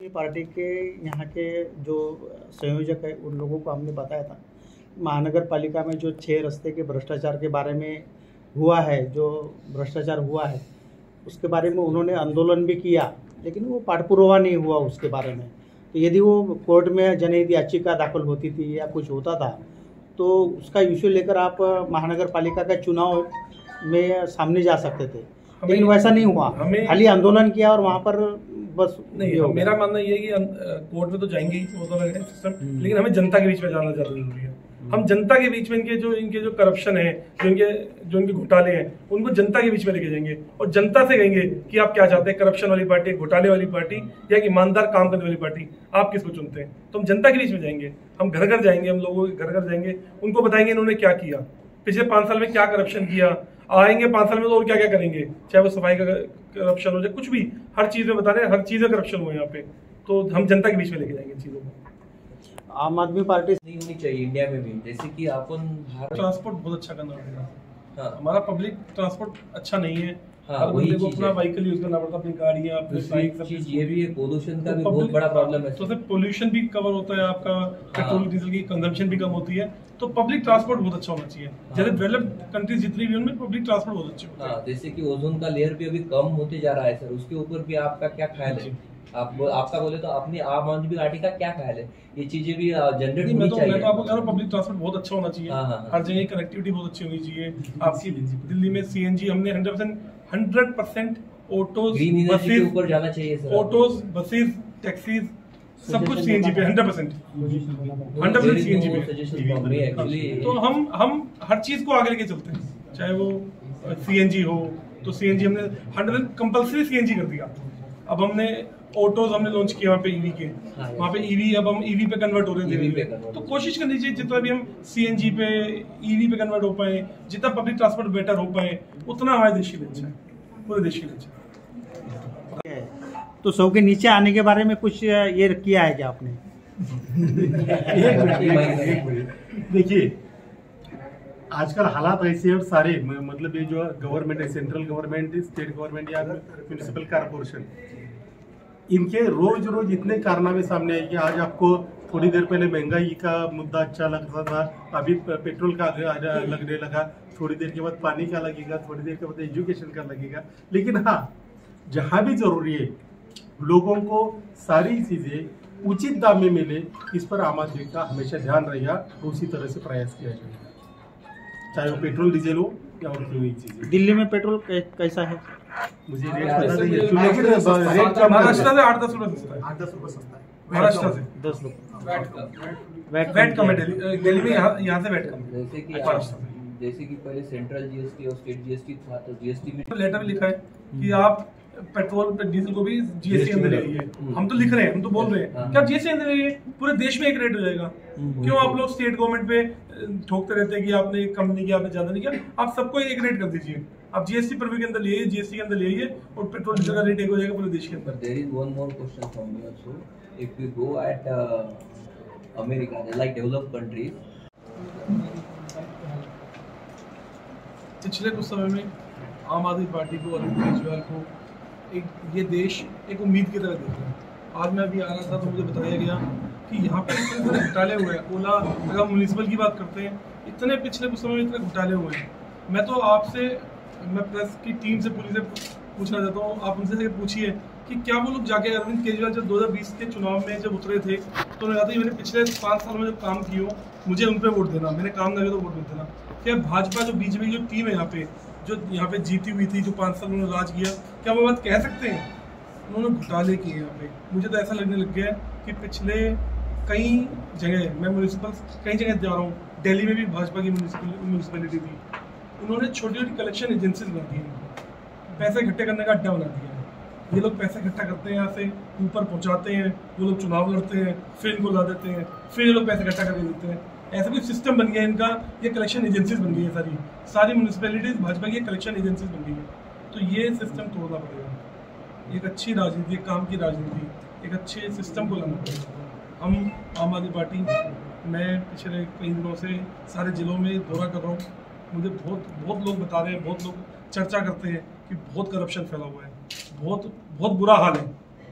Party के यहाँ के जो संयोजक है उन लोगों को हमने बताया था महानगर पालिका में जो 6 रस्ते के भ्रष्टाचार के बारे में हुआ है, जो भ्रष्टाचार हुआ है उसके बारे में उन्होंने आंदोलन भी किया, लेकिन वो पाठपुरावा नहीं हुआ उसके बारे में। तो यदि वो कोर्ट में जनहित याचिका दाखिल होती थी या कुछ होता था तो उसका इशू लेकर आप महानगर पालिका का चुनाव में सामने जा सकते थे, लेकिन वैसा नहीं हुआ। खाली आंदोलन किया और वहाँ पर बस नहीं। मेरा मानना ये है कि कोर्ट में तो जाएंगे ही, वो तो है सिस्टम, लेकिन हमें जनता के बीच में जाना ज़्यादा जरूरी है। हम जनता के बीच में इनके जो करप्शन है, जो इनके घोटाले हैं, उनको जनता के बीच में लेके जाएंगे और जनता से कहेंगे कि आप क्या चाहते हैं, करप्शन वाली पार्टी, घोटाले वाली पार्टी या ईमानदार काम करने वाली पार्टी, आप किसको चुनते हैं। तो हम जनता के बीच में जाएंगे, हम घर घर जाएंगे, हम लोगों के घर घर जाएंगे, उनको बताएंगे इन्होंने क्या किया, पिछले 5 साल में क्या करप्शन किया, आएंगे 5 साल में तो और क्या क्या करेंगे, चाहे वो सफाई का करप्शन हो जाए, कुछ भी, हर चीज में बता रहे हैं, हर चीज में करप्शन हुआ यहाँ पे। तो हम जनता के बीच में लेके जाएंगे चीजों को। आम आदमी पार्टी नहीं होनी चाहिए इंडिया में भी, जैसे कि अपन ट्रांसपोर्ट बहुत अच्छा करना पड़ेगा। हाँ। हमारा पब्लिक ट्रांसपोर्ट अच्छा नहीं है। हाँ, वही को अपना व्हीकल यूज करना पड़ता है, अपनी गाड़ियाँ, अपनी बाइक, सब चीज। ये भी है, पोल्यूशन का भी बहुत बड़ा प्रॉब्लम है। तो सिर्फ पोल्यूशन भी कवर होता है आपका, पेट्रोल डीजल की कंजम्पशन भी कम होती है। तो पब्लिक ट्रांसपोर्ट बहुत अच्छा होना चाहिए। जैसे डेवलप्ड कंट्रीज जितनी भी उनमें पब्लिक ट्रांसपोर्ट बहुत अच्छे होते हैं। जैसे कि ओजोन का लेयर भी अभी कम होते जा रहा है सर, उसके ऊपर भी आपका क्या ख्याल है? आपका बोले तो अपनी आम आदमी पार्टी का क्या ख्याल है? ये चीजें भी जनरेट होनी चाहिए। मैं तो आपको कह रहा हूँ पब्लिक ट्रांसपोर्ट बहुत अच्छा होना चाहिए। हर जगह कनेक्टिविटी बहुत अच्छी होनी चाहिए। आपकी दिल्ली में सीएनजी हमने 100% ऑटोज, बसेस के ऊपर जाना चाहिए सर। ऑटोज, बसेस, टैक्सीज, सब कुछ सीएनजी पे 100% सीएनजी पे। तो हम हर चीज को आगे लेके चलते हैं, चाहे वो सीएनजी हो तो सीएनजी हमने 100% कंपल्सरी सीएनजी कर दिया। अब हमने ऑटोज हमने लॉन्च किया वहाँ पे ईवी के, वहाँ पे ईवी, अब हम ईवी पे कन्वर्ट हो रहे हैं। तो कोशिश करनी चाहिए जितना भी हम सीएनजी पे, ईवी पे कन्वर्ट हो पाए, जितना पब्लिक ट्रांसपोर्ट बेटर हो पाए, उतना हमारे देश के लिए अच्छा है, पूरे देश के लिए अच्छा है। तो 100 के नीचे आने के बारे में कुछ ये किया है क्या आपने? देखिए, आजकल हालात ऐसे हैं और सारे मतलब ये जो गवर्नमेंट है, सेंट्रल गवर्नमेंट, स्टेट गवर्नमेंट या म्यूनिसिपल कॉर्पोरेशन, इनके रोज रोज इतने कारनामे सामने आए कि आज आपको थोड़ी देर पहले महंगाई का मुद्दा अच्छा लगता था, अभी पेट्रोल का लगने लगा, थोड़ी देर के बाद पानी का लगेगा, थोड़ी देर के बाद एजुकेशन का लगेगा। लेकिन हाँ, जहाँ भी जरूरी है लोगों को सारी चीजें उचित दाम में मिले, इस पर आम आदमी का हमेशा ध्यान रहेगा और उसी तरह से प्रयास किया जाएगा, चाहे वो पेट्रोल डीजल हो या और कोई चीज। दिल्ली में पेट्रोल कैसा है? मुझे रेट पता नहीं है, रेट का महाराष्ट्र से 8-10 रुपए सस्ता है। 8-10 रुपए सस्ता है महाराष्ट्र से 10 रुपए। वैट कम है दिल्ली में, यहाँ से वैट कम है। जैसे कि पहले सेंट्रल जीएसटी और स्टेट जीएसटी था, तो जीएसटी में लेटर लिखा है कि आप पेट्रोल पे डीजल को भी जीएसटी अंदर ले आइए। हम तो लिख रहे हैं, हम तो बोल रहे हैं कि आप जीएसटी अंदर ले आइए, पूरे देश में एक रेट हो जाएगा। क्यों आप लोग स्टेट गवर्नमेंट पे ठोकते रहते हैं कि आपने कम नहीं किया, आपने ज्यादा नहीं किया? आप सबको एक रेट कर दीजिए, आप जीएसटी पर भी के अंदर ले आइए, जीएसटी के अंदर ले आइए और पेट्रोल डीजल का रेट एक हो जाएगा पूरे देश के अंदर। There is one more question from me also, if you go at America, like developed countries, पिछले कुछ समय में आम आदमी पार्टी को, अरविंद केजरीवाल को ये देश एक उम्मीद की तरह देख रहा है। आज मैं अभी आ रहा था तो मुझे बताया गया कि यहाँ पे इतने घोटाले हुए हैं। ओला, अगर म्यूनिसिपल की बात करते हैं, इतने पिछले कुछ समय में इतने घोटाले हुए हैं। मैं तो आपसे, मैं प्रेस की टीम से, पुलिस से पूछना चाहता हूँ, आप उनसे पूछिए कि क्या वो लोग जाके अरविंद केजरीवाल जब 2020 के चुनाव में जब उतरे थे तो उन्होंने कहा था मैंने पिछले 5 साल में जब काम किया हो मुझे उन पर वोट देना, मैंने काम ना किया तो वोट मत देना। क्या भाजपा जो बीजेपी की जो टीम है जो यहाँ पे जीती हुई थी, जो 5 साल उन्होंने राज किया, क्या वो बात कह सकते हैं? उन्होंने घोटाले किए यहाँ पे। मुझे तो ऐसा लगने लग गया है कि पिछले कई जगह, मैं म्यूनिसिपल कई जगह जा रहा हूँ, दिल्ली में भी भाजपा की म्यूनिसिपैलिटी थी, उन्होंने छोटी छोटी कलेक्शन एजेंसीज बना दी हैं, पैसे इकट्ठे करने का अड्डा बना दिया है। ये लोग पैसे इकट्ठा करते हैं, यहाँ से ऊपर पहुँचाते हैं, वो लोग चुनाव लड़ते हैं, फिर इनको ला देते हैं, फिर ये लोग पैसे इकट्ठा करके देते हैं। ऐसा कोई सिस्टम बन गया इनका, ये कलेक्शन एजेंसीज बन गई है, सारी म्यूनिसिपैलिटीज भाजपा की कलेक्शन एजेंसीज बन गई है। तो ये सिस्टम तोड़ना पड़ेगा। एक अच्छी राजनीति, एक काम की राजनीति, एक अच्छे सिस्टम को लाना पड़ेगा। हम आम आदमी पार्टी, मैं पिछले कई दिनों से सारे जिलों में दौरा कर रहा हूँ, मुझे बहुत लोग बता रहे हैं, बहुत लोग चर्चा करते हैं कि बहुत करप्शन फैला हुआ है, बहुत बुरा हाल है,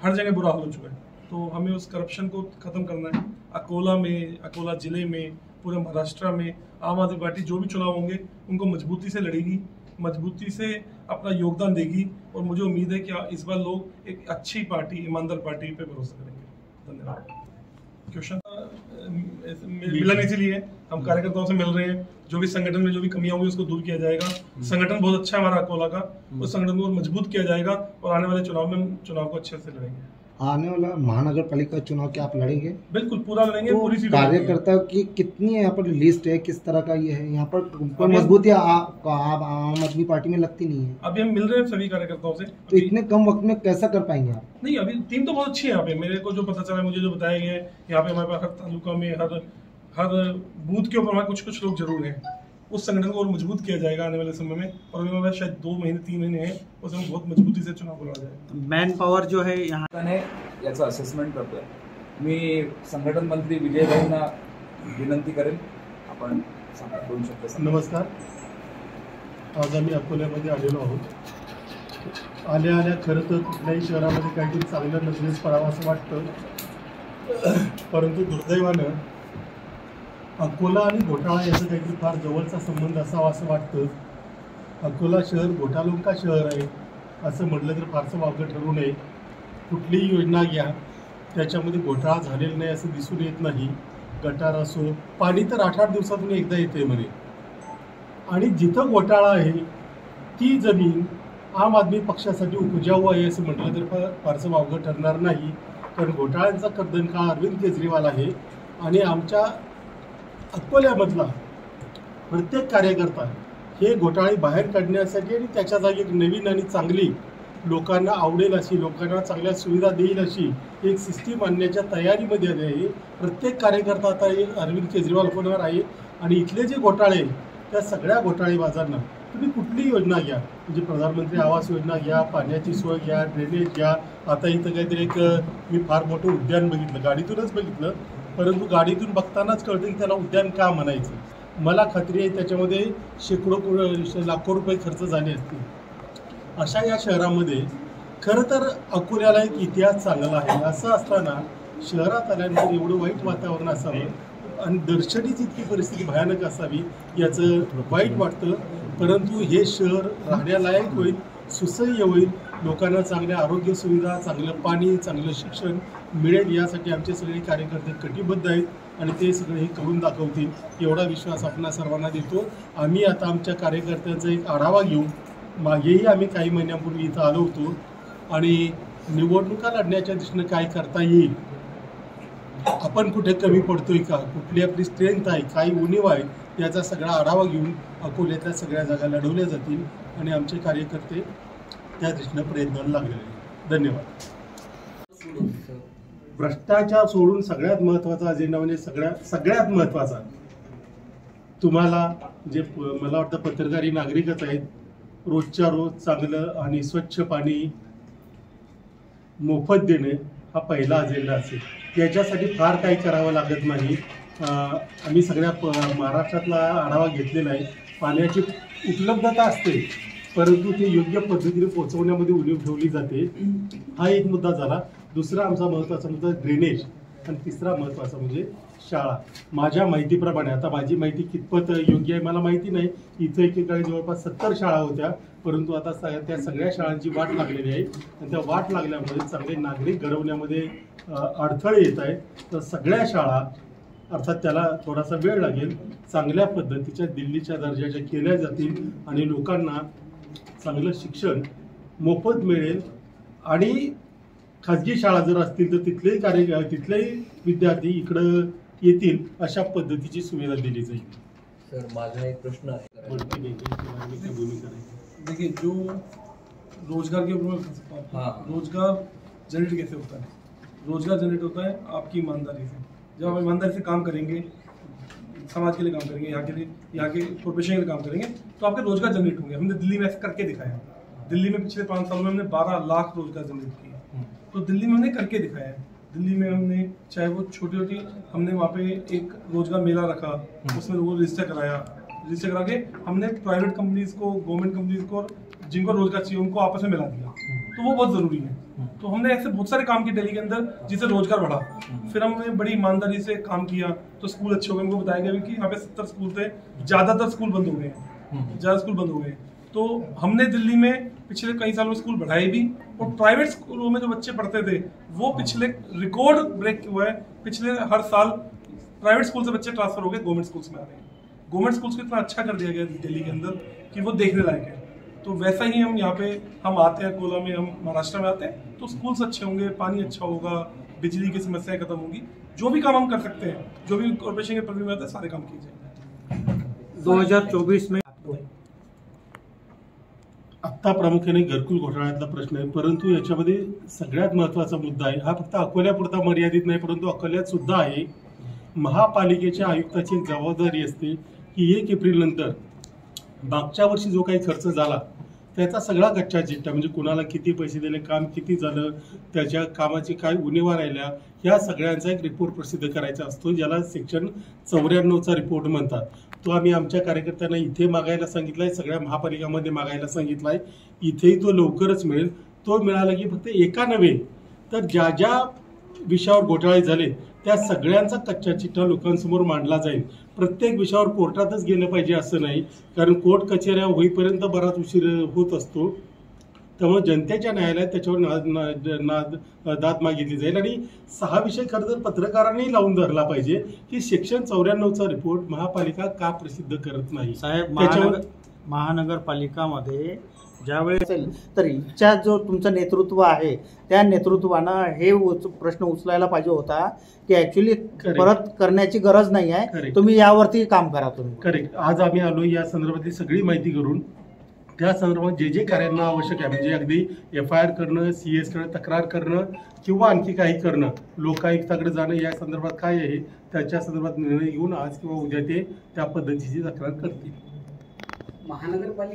हर जगह बुरा हाल हो चुका है। तो हमें उस करप्शन को ख़त्म करना है। अकोला ज़िले में, पूरे महाराष्ट्र में आम आदमी पार्टी जो भी चुनाव होंगे उनको मजबूती से लड़ेगी, मजबूती से अपना योगदान देगी, और मुझे उम्मीद है कि इस बार लोग एक अच्छी पार्टी, ईमानदार पार्टी पे भरोसा करेंगे। धन्यवाद। क्वेश्चन मिलन इसीलिए हम कार्यकर्ताओं से मिल रहे हैं, जो भी संगठन में जो भी कमियां होंगी उसको दूर किया जाएगा। संगठन बहुत अच्छा है हमारा अकोला का, उस संगठन को मजबूत किया जाएगा और आने वाले चुनाव में हम चुनाव को अच्छे से लड़ेंगे। आने वाला महानगर पालिका चुनाव क्या आप लड़ेंगे? बिल्कुल पूरा लड़ेंगे, तो पूरी सीट कार्यकर्ता की कितनी यहाँ पर लिस्ट है, किस तरह का ये है यहाँ पर? कोई मजबूती आप आम आदमी पार्टी में लगती नहीं है। अभी हम मिल रहे हैं सभी कार्यकर्ताओं से। तो इतने कम वक्त में कैसा कर पाएंगे आप? नहीं, अभी टीम तो बहुत अच्छी है यहाँ पे। मेरे को जो पता चला, मुझे जो बताया गया है, यहाँ पे हमारे पास हर तालुका में हर बूथ के ऊपर हमारे कुछ लोग जरूर हैं। उस संगठन को और मजबूत किया जाएगा आने वाले समय में, और अभी हमारे शायद 2 महीने 3 महीने हैं, उसमें बहुत मजबूती से चुनाव करवाया जाएगा। मॅन पॉवर जो है यहाँ याचं असेसमेंट करतोय। मी संघटन मंत्री विजय भाईंना विनंती करेन, आपण 2 शब्द सांगा। नमस्कार, आज आम्ही अकोल्यामध्ये आलेलो आहोत। आल्या खरं तर कुठल्याही शहरामध्ये काहीतरी चांगलं नजरेस पडावं असं वाटतं, परंतु दुर्दैवानं अकोला आणि घोटाळा याचा काहीतरी फार जवळचा संबंध असावा असं वाटतं। अकोला शहर घोटाळुंका शहर आहे असं म्हटलं तर फारसं वावगं ठरू नये। कुठलीही योजना घ्या, त्याच्यामध्ये घोटाळा झालेला नाही असं दिसून येत नाही। गटार असो, पाणी तर 8-8 दिवसातून एकदा येते म्हणे, आणि जिथं घोटाळा आहे ती जमीन आम आदमी पक्षासाठी उपजाऊ आहे असं म्हटलं तर फारसं वावगं ठरणार नाही, कारण घोटाळ्यांचा कर्दनकाळ अरविंद केजरीवाल आहे, आणि आमच्या अकोल्यामधला प्रत्येक कार्यकर्ता हे घोटाळे बाहेर काढण्यासाठी आणि त्याच्या जागी एक नवीन आणि चांगली, लोकांना आवडेल अशी, लोकांना चांगल्या सुविधा देईल अशी एक सिस्टीम आणण्याच्या तयारीमध्ये आहे। प्रत्येक कार्यकर्ता आता अरविंद केजरीवाल होणार आहे, आणि इथले जे घोटाळे त्या सगळ्या घोटाळेबाजांना तुम्ही कुठलीही योजना घ्या, म्हणजे प्रधानमंत्री आवास योजना घ्या, पाण्याची सोय घ्या, ड्रेनेज घ्या। आता इथं काहीतरी एक मी फार मोठं उद्यान बघितलं, गाडीतूनच बघितलं, परंतु गाडीतून बघतानाच कळतं की त्याला उद्यान का म्हणायचं। मला खात्री आहे त्याच्यामध्ये लाखो रुपये खर्च झाले असतील। अशा या शहरामध्ये खरं तर अकोल्याला एक इतिहास चांगला आहे, असं असताना शहरात आल्यानंतर एवढं वाईट वातावरण असावं आणि दर्शनीच इतकी परिस्थिती भयानक असावी याचं वाईट वाटतं। परंतु हे शहर राहण्यालायक होईल, सुसह्य होईल, लोकांना चांगल्या आरोग्य सुविधा, चांगलं पाणी, चांगलं शिक्षण मिळेल यासाठी आमचे सगळे कार्यकर्ते कटिबद्ध आहेत, आणि ते सगळे हे करून दाखवतील एवढा विश्वास आपणा सर्वांना देतो। आम्ही आता आमच्या कार्यकर्त्यांचा एक आढावा घेऊ। मागेही आम्ही काही महिन्यांपूर्वी इथं आलो होतो, आणि निवडणुका लढण्याच्या दृष्टीनं काय करता येईल, आपण कुठे कमी पडतोय का, कुठली आपली स्ट्रेंथ आहे, काय उणीव आहे, याचा सगळा आढावा घेऊन अकोल्यातल्या सगळ्या जागा लढवल्या जातील, आणि आमचे कार्यकर्ते त्या दृष्टीनं प्रयत्नाला लागलेले आहेत। धन्यवाद। भ्रष्टाचार सोडून सगळ्यात महत्त्वाचा अजेंडा म्हणजे सगळ्यात महत्त्वाचा, तुम्हाला जे मला वाटतं पत्रकारी नागरिकच आहेत, रोजच्या रोज चांगलं आणि स्वच्छ पाणी मोफत देणे हा पहिला अजेंडा असेल। याच्यासाठी फार काही करावं लागत नाही। आम्ही सगळ्या महाराष्ट्रातला आढावा घेतलेला आहे। पाण्याची उपलब्धता असते, परंतु ते योग्य पद्धतीने पोहोचवण्यामध्ये उणीव ठेवली जाते, हा एक मुद्दा झाला। दुसरा आमचा महत्त्वाचा मुद्दा ड्रेनेज, आणि तिसरा महत्त्वाचा म्हणजे शाळा। माझ्या माहितीप्रमाणे, आता माझी माहिती कितपत योग्य आहे मला माहिती नाही, इथं एकेकाळी जवळपास 70 शाळा होत्या, परंतु आता त्या सगळ्या शाळांची वाट लागलेली आहे, आणि त्या वाट लागल्यामुळे चांगले नागरिक घडवण्यामध्ये अडथळे येत आहेत। तर सगळ्या शाळा, अर्थात त्याला थोडासा वेळ लागेल, चांगल्या पद्धतीच्या दिल्लीच्या दर्जाच्या केल्या जातील, आणि लोकांना चांगलं शिक्षण मोफत मिळेल, आणि खाजगी शाळा जर असतील तर तिथलेही विद्यार्थी इकडं येतील अशा पद्धतीची सुविधा दिली जाईल। सर माझा एक प्रश्न आहे। देखिए, जो रोजगार के ऊपर मैं सकता हूँ। हाँ। रोजगार जनरेट कैसे होता है? रोजगार जनरेट होता है आपकी ईमानदारी से। जब आप ईमानदारी से काम करेंगे, समाज के लिए काम करेंगे, यहाँ के प्रोफेशन के लिए काम करेंगे, तो आपके रोजगार जनरेट होंगे। हमने दिल्ली में ऐसा करके दिखाया। दिल्ली में पिछले 5 सालों में हमने 12 लाख रोजगार जनरेट किए, तो दिल्ली में हमने करके दिखाया है। दिल्ली में हमने चाहे वो छोटी छोटी, हमने वहाँ पे एक रोजगार मेला रखा, उसमें लोगों को रजिस्टर कराया, रजिस्टर करा के हमने प्राइवेट कंपनीज को, गवर्नमेंट कंपनीज को, जिनको रोजगार चाहिए उनको आपस में मिला दिया। तो वो बहुत ज़रूरी है। तो हमने ऐसे बहुत सारे काम किए दिल्ली के अंदर जिससे रोजगार बढ़ा। फिर हमने बड़ी ईमानदारी से काम किया तो स्कूल अच्छे हो गए। हमको बताया गया कि यहाँ पे 70 स्कूल थे, ज्यादातर स्कूल बंद हो गए हैं, ज्यादा स्कूल बंद हो गए। तो हमने दिल्ली में पिछले कई सालों में स्कूल बढ़ाए भी, और प्राइवेट स्कूलों में जो बच्चे पढ़ते थे वो पिछले रिकॉर्ड ब्रेक हुआ है। पिछले हर साल प्राइवेट स्कूल से बच्चे ट्रांसफर हो गए गवर्नमेंट स्कूल्स में आ रहे हैं। गवर्नमेंट स्कूल्स को इतना अच्छा कर दिया गया दिल्ली के अंदर कि वो देखने लायक है। तो वैसा ही हम यहाँ पे हम आते हैं अकोला में, हम महाराष्ट्र में आते हैं तो स्कूल्स अच्छे होंगे, पानी अच्छा होगा, बिजली की समस्याएं खत्म होगी। जो भी काम हम कर सकते हैं, जो भी कॉर्पोरेशन के प्रति में आता है, सारे काम किए जाएंगे। 2024 में आत्ता प्रामुख्याने घरकुल घोटाळ्यातला प्रश्न आहे, परंतु याच्यामध्ये सगळ्यात महत्त्वाचा मुद्दा आहे, हा फक्त अकोल्यापुरता मर्यादित नाही परंतु अकोल्यात सुद्धा आहे। महापालिकेच्या आयुक्ताची एक जबाबदारी असते की 1 एप्रिल नंतर मागच्या वर्षी जो काही खर्च झाला त्याचा सगळा कच्चा चिट्टा, म्हणजे कुणाला किती पैसे दिले, काम किती झालं, त्याच्या कामाची काय उणिवा राहिल्या, या सगळ्यांचा एक रिपोर्ट प्रसिद्ध करायचा असतो, ज्याला सेक्शन 94चा रिपोर्ट म्हणतात। तो आम्ही आमच्या कार्यकर्त्यांना इथे मागायला सांगितलाय, सगळ्या महापालिकांमध्ये मागायला सांगितलाय, इथेही तो लवकरच मिळेल। तो मिळाला की फक्त एका नव्हे तर ज्या ज्या विषयावर घोटाळे झाले त्या सगळ्यांचा कच्चा चिट्टा लोकांसमोर मांडला जाईल। प्रत्येक विषयावर कोर्टातच गेलं पाहिजे असं नाही, कारण कोर्ट कचेऱ्या होईपर्यंत बराच उशीर होत असतो। त्यामुळे जनतेच्या न्यायालयात त्याच्यावर दाद मागितली जाईल। आणि 6 विषय खरं तर पत्रकारांनी लावून धरला पाहिजे की सेक्शन 94चा रिपोर्ट महापालिका का प्रसिद्ध करत नाही। साहेब, महानगरपालिकामध्ये ज्यावेळेस असेल तर इच्छा जो तुमचं नेतृत्व आहे त्या नेतृत्वानं हे प्रश्न उचलायला पाहिजे होता की ऍक्च्युली परत करण्याची गरज नाही आहे, तुम्ही यावरती काम करा तुम्ही। करेक्ट। आज आम्ही आलो या संदर्भातली सगळी माहिती करून, त्या संदर्भात जे जे कार्यांना आवश्यक आहे, म्हणजे अगदी FIR करणं, CS कडे तक्रार करणं किंवा आणखी काही करणं, लोकायुक्ताकडे जाणं, या संदर्भात काय आहे त्याच्या संदर्भात निर्णय घेऊन आज किंवा उद्या ते त्या पद्धतीची तक्रार करतील। महानगरपालिका